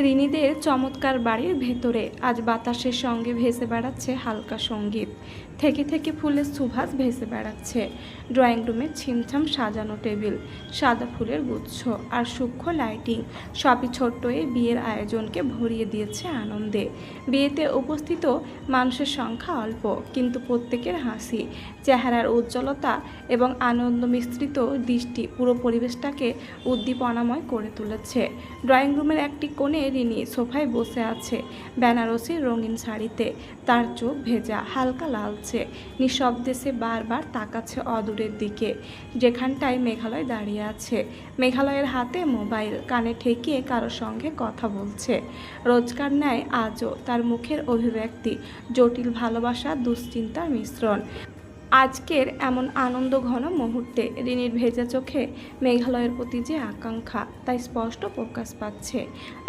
রিনিদের চমৎকার বাড়ির ভেতরে আজ বাতাসের সঙ্গে ভেসে বেড়াচ্ছে হালকা সঙ্গীত। থেকে থেকে ফুলের সুবাস ভেসে বেড়াচ্ছে। ড্রয়িং রুমে ছিমছাম সাজানো টেবিল, সাদা ফুলের গুচ্ছ আর সূক্ষ্ম লাইটিং সবই ছোট্ট এই বিয়ের আয়োজনকে ভরিয়ে দিয়েছে আনন্দে। বিয়েতে উপস্থিত মানুষের সংখ্যা অল্প, কিন্তু প্রত্যেকের হাসি, চেহারার উজ্জ্বলতা এবং আনন্দ মিশ্রিত দৃষ্টি পুরো পরিবেশটাকে উদ্দীপনাময় করে তুলেছে। ড্রয়িং রুমের একটি কোণে রিনি সোফায় বসে আছে, বেনারসি রঙিন শাড়িতে। তার চোখ ভেজা, হালকা লালচে। নিঃশব্দে সে বারবার তাকাচ্ছে অদূরের দিকে, যেখানটায় মেঘালয় দাঁড়িয়ে আছে। মেঘালয়ের হাতে মোবাইল, কানে ঠেকিয়ে কারোর সঙ্গে কথা বলছে। রোজকার ন্যায় আজও তার মুখের অভিব্যক্তি জটিল ভালোবাসা, দুশ্চিন্তার মিশ্রণ। আজকের এমন আনন্দঘন মুহূর্তে রিনির ভেজা চোখে মেঘালয়ের প্রতি যে আকাঙ্ক্ষা, তাই স্পষ্ট প্রকাশ পাচ্ছে।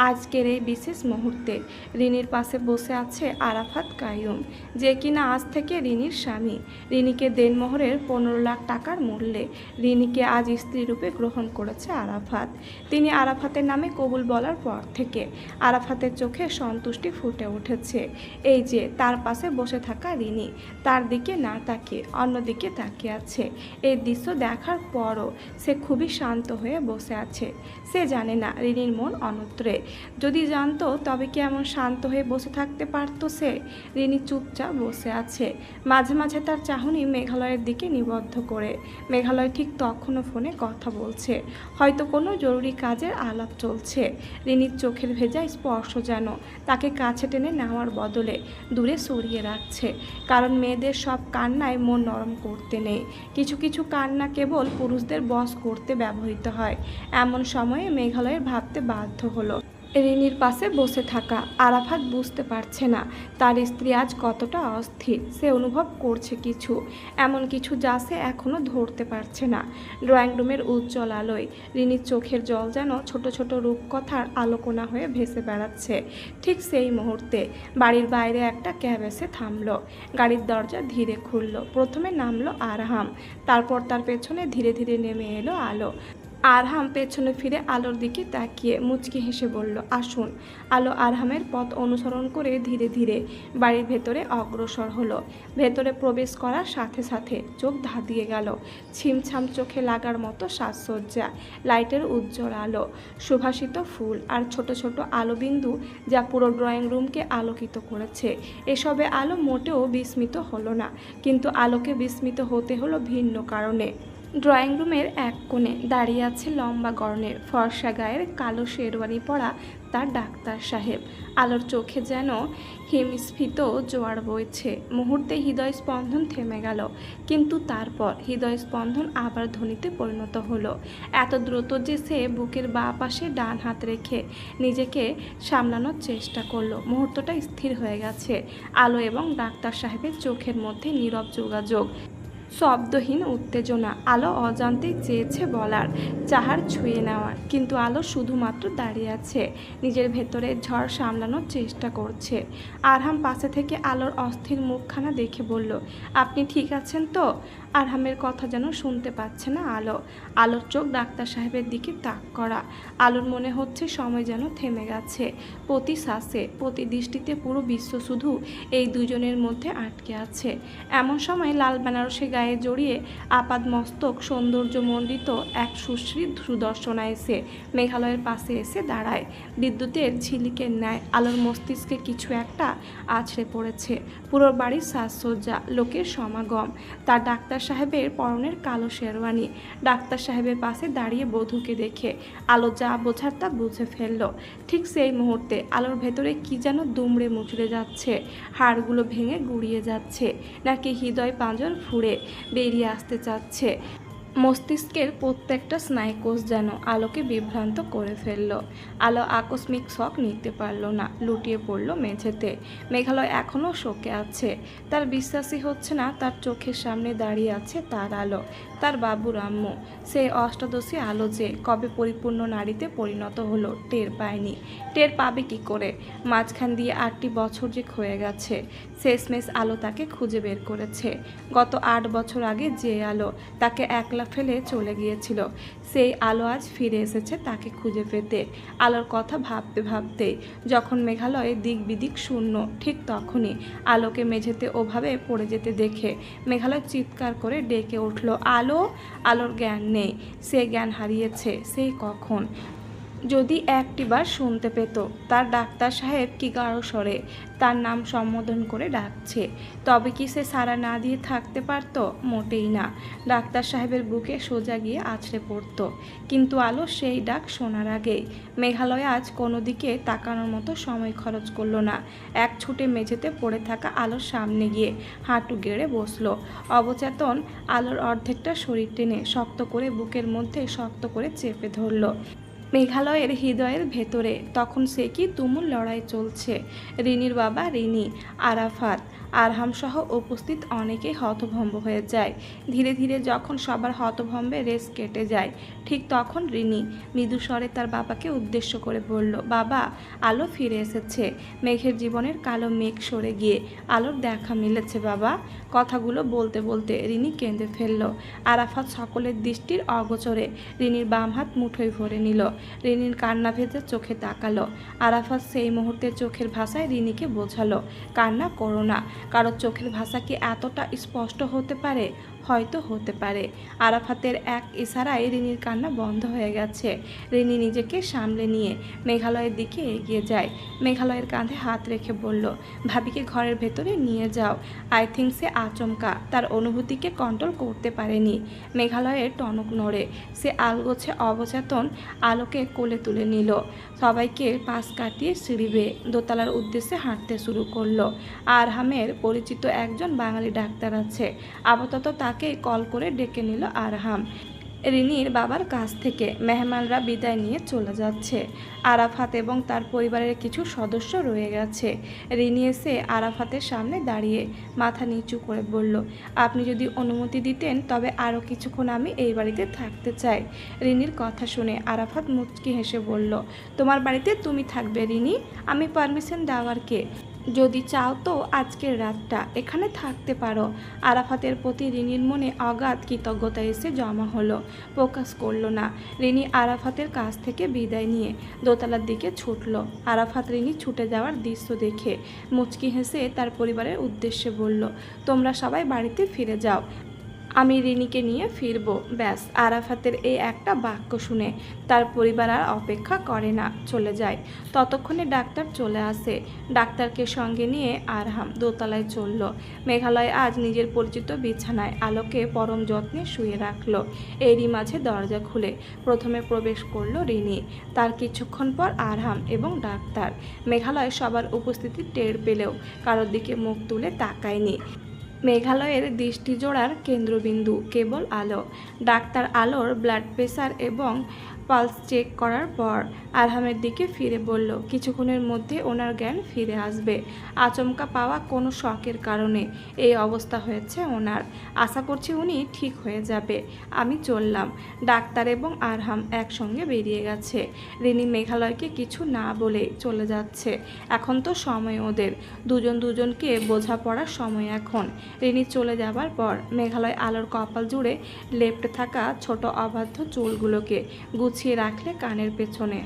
আজকের এই বিশেষ মুহূর্তে রিনির পাশে বসে আছে আরাফাত কাইয়ুম, যে কিনা আজ থেকে রিনির স্বামী। রিনিকে দেনমোহরের 15 লাখ টাকার মূল্যে রিনিকে আজ স্ত্রী রূপে গ্রহণ করেছে আরাফাত। তিনি আরাফাতের নামে কবুল বলার পর থেকে আরাফাতের চোখে সন্তুষ্টি ফুটে উঠেছে। এই যে তার পাশে বসে থাকা রিনি, তার দিকে না তাকিয়ে অন্যদিকে তাকিয়ে আছে। এই দৃশ্য দেখার পরও সে খুবই শান্ত হয়ে বসে আছে। সে জানে না রিনির মন অন্যত্রে। যদি জানতো তবে কি এমন শান্ত হয়ে বসে থাকতে পারত সে? রিনি চুপচাপ বসে আছে, মাঝে মাঝে তার চাহনি মেঘালয়ের দিকে নিবদ্ধ করে। মেঘালয় ঠিক তখনও ফোনে কথা বলছে, হয়তো কোনো জরুরি কাজের আলাপ চলছে। রিনির চোখের ভেজা স্পর্শ যেন তাকে কাছে টেনে নেওয়ার বদলে দূরে সরিয়ে রাখছে। কারণ মেয়েদের সব কান্নায় মন নরম করতে নেই। কিছু কিছু কান্না কেবল পুরুষদের বশ করতে ব্যবহৃত হয়। এমন সময়ে মেঘালয়ের ভাবতে বাধ্য হলো, রিনির পাশে বসে থাকা আরাফাত বুঝতে পারছে না তার স্ত্রী আজ কতটা অস্থির। সে অনুভব করছে কিছু, এমন কিছু যা সে এখনও ধরতে পারছে না। ড্রয়িং রুমের উজ্জ্বল আলোয় রিনির চোখের জল যেন ছোট ছোট রূপকথার আলোকনা হয়ে ভেসে বেড়াচ্ছে। ঠিক সেই মুহূর্তে বাড়ির বাইরে একটা ক্যাব এসে থামল। গাড়ির দরজা ধীরে খুলল। প্রথমে নামলো আরহাম, তারপর তার পেছনে ধীরে ধীরে নেমে এলো আলো। আরহাম পেছনে ফিরে আলোর দিকে তাকিয়ে মুচকি হেসে বলল, আসুন। আলো আরহামের পথ অনুসরণ করে ধীরে ধীরে বাড়ির ভেতরে অগ্রসর হলো। ভেতরে প্রবেশ করার সাথে সাথে চোখ ধাঁধিয়ে গেল ছিমছাম চোখে লাগার মতো সাজসজ্জা, লাইটের উজ্জ্বল আলো, সুভাষিত ফুল আর ছোট ছোট আলোবিন্দু যা পুরো ড্রয়িং রুমকে আলোকিত করেছে। এসবে আলো মোটেও বিস্মিত হলো না, কিন্তু আলোকে বিস্মিত হতে হলো ভিন্ন কারণে। ড্রয়িং রুমের এক কোণে দাঁড়িয়ে আছে লম্বা গড়নের ফর্সা গায়ের কালো শেরওয়ানি পরা তার ডাক্তার সাহেব। আলোর চোখে যেন হিমস্ফীত জোয়ার বইছে। মুহূর্তে হৃদয় স্পন্দন থেমে গেল, কিন্তু তারপর হৃদয় স্পন্দন আবার ধ্বনিতে পরিণত হলো। এত দ্রুত যে সে বুকের বাঁ পাশে ডান হাত রেখে নিজেকে সামলানোর চেষ্টা করলো। মুহূর্তটা স্থির হয়ে গেছে। আলো এবং ডাক্তার সাহেবের চোখের মধ্যে নীরব যোগাযোগ, শব্দহীন উত্তেজনা। আলো অজান্তেই চেয়েছে বলার, চাহার ছুঁয়ে নেওয়ার, কিন্তু আলো শুধুমাত্র দাঁড়িয়ে আছে, নিজের ভেতরে ঝড় সামলানোর চেষ্টা করছে। আরহাম পাশে থেকে আলোর অস্থির মুখখানা দেখে বলল, আপনি ঠিক আছেন তো? আরহামের কথা যেন শুনতে পাচ্ছে না আলো। আলোর চোখ ডাক্তার সাহেবের দিকে তাক করা। আলোর মনে হচ্ছে সময় যেন থেমে গেছে। প্রতি শ্বাসে, প্রতি দৃষ্টিতে পুরো বিশ্ব শুধু এই দুজনের মধ্যে আটকে আছে। এমন সময় লাল বেনারসি গায়ে জড়িয়ে আপাদ মস্তক সৌন্দর্যমণ্ডিত এক সুশ্রী সুদর্শনা এসে মেঘালয়ের পাশে এসে দাঁড়ায়। বিদ্যুতের ঝিলিকের ন্যায় আলোর মস্তিষ্কে কিছু একটা আছড়ে পড়েছে। পুরো বাড়ির সাজসজ্জা, লোকের সমাগম, তার ডাক্তার সাহেবের পরনের কালো শেরওয়ানি। ডাক্তার সাহেবের পাশে দাঁড়িয়ে বধূকে দেখে আলো যা বোঝার তা বুঝে ফেলল। ঠিক সেই মুহূর্তে আলোর ভেতরে কি যেন দুমড়ে মুচড়ে যাচ্ছে। হাড়গুলো ভেঙে গুড়িয়ে যাচ্ছে, নাকি হৃদয় পাঁজর ফুঁড়ে বেরিয়ে আসতে চাচ্ছে। মস্তিষ্কের প্রত্যেকটা স্নায়ুকোষ যেন আলোকে বিভ্রান্ত করে ফেলল। আলো আকস্মিক শক নিতে পারল না, লুটিয়ে পড়ল মেঝেতে। মেঘালয় এখনও শোকে আছে। তার বিশ্বাসই হচ্ছে না তার চোখের সামনে দাঁড়িয়ে আছে তার আলো। তার বাবুর আম্মু। সেই অষ্টাদশী আলো যে কবে পরিপূর্ণ নারীতে পরিণত হলো টের পায়নি। টের পাবে কি করে? মাঝখান দিয়ে 8টি বছর যে ক্ষয়ে গেছে, শেষমেশ আলো তাকে খুঁজে বের করেছে। গত 8 বছর আগে যে আলো তাকে একলা ফেলে চলে গিয়েছিল, সেই আলো আজ ফিরে এসেছে তাকে খুঁজে পেতে। আলোর কথা ভাবতে ভাবতে যখন মেঘালয়ে দিক বিদিক শূন্য, ঠিক তখনই আলোকে মেঝেতে ওভাবে পড়ে যেতে দেখে মেঘালয় চিৎকার করে ডেকে উঠল, আলো! আলোর জ্ঞান নেই, সে জ্ঞান হারিয়েছে সেই কখন। যদি একটিবার শুনতে পেত তার ডাক্তার সাহেব কি গাঢ় স্বরে তার নাম সম্বোধন করে ডাকছে, তবে কি সে সাড়া না দিয়ে থাকতে পারত? মোটেই না। ডাক্তার সাহেবের বুকে সোজা গিয়ে আছড়ে পড়ত। কিন্তু আলো সেই ডাক শোনার আগেই মেঘালয় আজ কোনো দিকে তাকানোর মতো সময় খরচ করলো না। এক ছুটে মেঝেতে পড়ে থাকা আলোর সামনে গিয়ে হাঁটু গেড়ে বসলো। অবচেতন আলোর অর্ধেকটা শরীর টেনে শক্ত করে বুকের মধ্যে শক্ত করে চেপে ধরল। মেঘালয়ের হৃদয়ের ভেতরে তখন সে কি তুমুল লড়াই চলছে। রিনির বাবা রিনি, আরাফাত, আরহাম সহ উপস্থিত অনেকেই হতভম্ব হয়ে যায়। ধীরে ধীরে যখন সবার হতভম্বে রেস কেটে যায়, ঠিক তখন রিনি মৃদু স্বরে তার বাবাকে উদ্দেশ্য করে বলল, বাবা, আলো ফিরে এসেছে। মেঘের জীবনের কালো মেঘ সরে গিয়ে আলোর দেখা মিলেছে বাবা। কথাগুলো বলতে বলতে রিনি কেঁদে ফেলল। আরাফাত সকলের দৃষ্টির অগোচরে রিনির বাম হাত মুঠোয় ভরে নিল। রিনির কান্না ভেজে চোখে তাকালো। আরাফাত সেই মুহূর্তে চোখের ভাষায় রিনিকে বোঝালো, কান্না করো না। কারোর চোখের ভাষা কি এতটা স্পষ্ট হতে পারে? হয়তো হতে পারে। আরাফাতের এক ইশারায় রিনির কান্না বন্ধ হয়ে গেছে। রিনি নিজেকে সামলে নিয়ে মেঘালয়ের দিকে এগিয়ে যায়। মেঘালয়ের কাঁধে হাত রেখে বলল, ভাবিকে ঘরের ভেতরে নিয়ে যাও। আই থিঙ্ক সে আচমকা তার অনুভূতিকে কন্ট্রোল করতে পারেনি। মেঘালয়ের টনক নড়ে। সে আলগোছে অবচেতন আলোকে কোলে তুলে নিল। সবাইকে পাশ কাটিয়ে সিঁড়ি বেয়ে দোতলার উদ্দেশ্যে হাঁটতে শুরু করলো। আরহামের পরিচিত একজন বাঙালি ডাক্তার আছে, আপাতত তাকে কল করে ডেকে নিল আরহাম। রিনির বাবার কাছ থেকে মেহমানরা বিদায় নিয়ে চলে যাচ্ছে। আরাফাত এবং তার পরিবারের কিছু সদস্য রয়ে গেছে। রিনি এসে আরাফাতের সামনে দাঁড়িয়ে মাথা নিচু করে বলল, আপনি যদি অনুমতি দিতেন তবে আরও কিছুক্ষণ আমি এই বাড়িতে থাকতে চাই। রিনির কথা শুনে আরাফাত মুচকি হেসে বলল, তোমার বাড়িতে তুমি থাকবে রিনি? আমি পারমিশন দেওয়ার কে? যদি চাও তো আজকের রাতটা এখানে থাকতে পারো। আরাফাতের প্রতি রিনির মনে অগাধ কৃতজ্ঞতা এসে জমা হলো, প্রকাশ করলো না। রিনি আরাফাতের কাছ থেকে বিদায় নিয়ে দোতলার দিকে ছুটল। আরাফাত রিনি ছুটে যাওয়ার দৃশ্য দেখে মুচকি হেসে তার পরিবারের উদ্দেশ্যে বলল, তোমরা সবাই বাড়িতে ফিরে যাও, আমি রিনিকে নিয়ে ফিরব। ব্যাস। আরাফাতের এই একটা বাক্য শুনে তার পরিবার আর অপেক্ষা করে না, চলে যায়। ততক্ষণে ডাক্তার চলে আসে। ডাক্তারকে সঙ্গে নিয়ে আরহাম দোতলায় চলল। মেঘালয় আজ নিজের পরিচিত বিছানায় আলোকে পরম যত্নে শুয়ে রাখলো। এরই মাঝে দরজা খুলে প্রথমে প্রবেশ করলো রিনি, তার কিছুক্ষণ পর আরহাম এবং ডাক্তার। মেঘালয় সবার উপস্থিতি টের পেলেও কারোর দিকে মুখ তুলে তাকায়নি। মেঘালয়ের দৃষ্টিজোড়ার কেন্দ্রবিন্দু কেবল আলো। ডাক্তার আলোর ব্লাড প্রেশার এবং পালস চেক করার পর আরহামের দিকে ফিরে বলল, কিছুক্ষণের মধ্যে ওনার জ্ঞান ফিরে আসবে। আচমকা পাওয়া কোনো শকের কারণে এই অবস্থা হয়েছে ওনার। আশা করছি উনি ঠিক হয়ে যাবে। আমি চললাম। ডাক্তার এবং আরহাম একসঙ্গে বেরিয়ে গেছে। রিনি মেঘালয়কে কিছু না বলে চলে যাচ্ছে। এখন তো সময় ওদের দুজনকে বোঝাপড়ার সময় এখন। রিনি চলে যাবার পর মেঘালয় আলোর কপাল জুড়ে লেপ্টে থাকা ছোট অবাধ্য চুলগুলোকে গুছিয়ে রাখলে কানের পেছনে।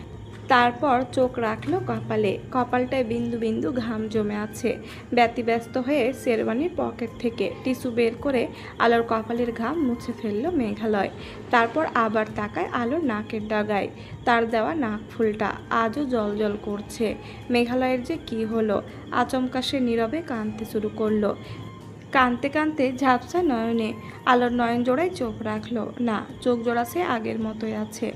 তারপর চোখ রাখলো কপালে। কপালটায় বিন্দু বিন্দু ঘাম জমে আছে। ব্যতিব্যস্ত হয়ে শেরওয়ানির পকেট থেকে টিস্যু বের করে আলোর কপালের ঘাম মুছে ফেলল মেঘালয়। তারপর আবার তাকায় আলোর নাকের ডগায়। তার দেওয়া নাক ফুলটা আজও জলজল করছে। মেঘালয়ের যে কি হলো! আচমকা সে নীরবে কাঁদতে শুরু করলো। কাঁদতে কাঁদতে ঝাপসা নয়নে আলোর নয়ন জোড়ায় চোখ রাখলো। না, চোখ জোড়া সে আগের মতোই আছে।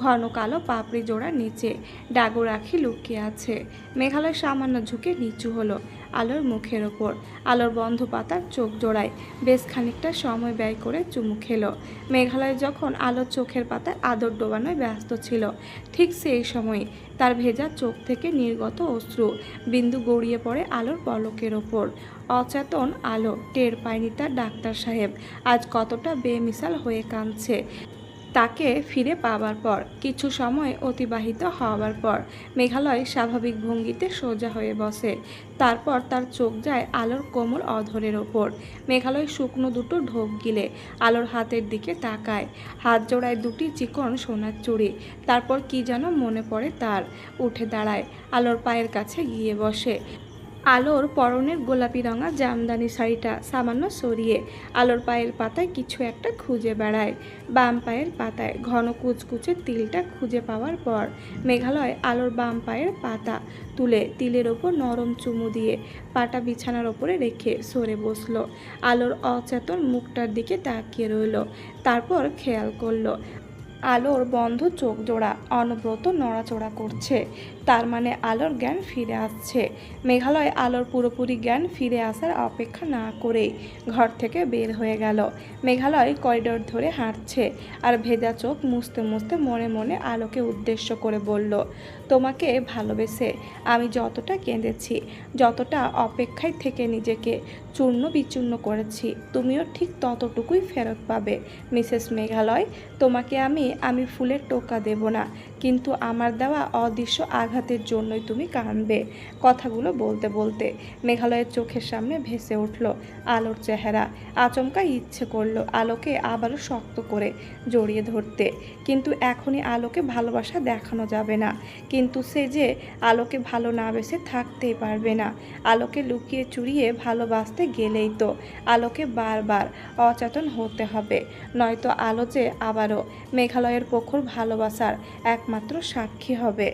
ঘন কালো পাপড়ি জোড়া নিচে ডাগর রাখি লুকিয়ে আছে। মেঘালয় সামান্য ঝুঁকে নিচু হলো। আলোর মুখের ওপর। আলোর বন্ধ পাতার চোখ জোড়ায় বেশ খানিকটা সময় ব্যয় করে চুমু খেলো। মেঘালয় যখন আলোর চোখের পাতায় আদর ডোবানোয় ব্যস্ত ছিল, ঠিক সেই সময় তার ভেজা চোখ থেকে নির্গত অশ্রু বিন্দু গড়িয়ে পড়ে আলোর পলকের ওপর। অচেতন আলো টের পায়নি তার ডাক্তার সাহেব আজ কতটা বেমিসাল হয়ে কাঁদছে। তাকে ফিরে পাবার পর কিছু সময় অতিবাহিত হওয়ার পর মেঘালয় স্বাভাবিক ভঙ্গিতে সোজা হয়ে বসে। তারপর তার চোখ যায় আলোর কোমল অধরের ওপর। মেঘালয় শুকনো দুটো ঢোক গিলে আলোর হাতের দিকে তাকায়। হাত জোড়ায় দুটি চিকন সোনার চুড়ি। তারপর কি যেন মনে পড়ে তার। উঠে দাঁড়ায়, আলোর পায়ের কাছে গিয়ে বসে। আলোর পরনের গোলাপি রঙা জামদানি শাড়িটা সামান্য সরিয়ে আলোর পায়ের পাতায় কিছু একটা খুঁজে বেড়ায়। বাম পায়ের পাতায় ঘন কুচকুচে তিলটা খুঁজে পাওয়ার পর মেঘালয় আলোর বাম পায়ের পাতা তুলে তিলের ওপর নরম চুমু দিয়ে পাটা বিছানার ওপরে রেখে সরে বসলো। আলোর অচেতন মুখটার দিকে তাকিয়ে রইল। তারপর খেয়াল করলো আলোর বন্ধ চোখ জোড়া অনবরত নড়াচড়া করছে। তার মানে আলোর জ্ঞান ফিরে আসছে। মেঘালয় আলোর পুরোপুরি জ্ঞান ফিরে আসার অপেক্ষা না করেই ঘর থেকে বের হয়ে গেল। মেঘালয় করিডোর ধরে হাঁটছে আর ভেজা চোখ মুছতে মুছতে মনে মনে আলোকে উদ্দেশ্য করে বলল, তোমাকে ভালোবেসে আমি যতটা কেঁদেছি, যতটা অপেক্ষায় থেকে নিজেকে চূর্ণ বিচূর্ণ করেছি, তুমিও ঠিক ততটুকুই ফেরত পাবে মিসেস মেঘালয়। তোমাকে আমি ফুলের টোকা দেব না, কিন্তু আমার দেওয়া অদৃশ্য আঘাতের জন্যই তুমি কাঁদবে। কথাগুলো বলতে বলতে মেঘালয়ের চোখের সামনে ভেসে উঠল আলোর চেহারা। আচমকা ইচ্ছে করলো আলোকে আবারও শক্ত করে জড়িয়ে ধরতে, কিন্তু এখনই আলোকে ভালোবাসা দেখানো যাবে না। কিন্তু সে যে আলোকে ভালো না বেসে থাকতেই পারবে না। আলোকে লুকিয়ে চুরিয়ে ভালোবাসতে গেলেই তো আলোকে বারবার অচেতন হতে হবে, নয়তো আলো যে আবারও মেঘালয়ের প্রখর ভালোবাসার একমাত্র সাক্ষী হবে।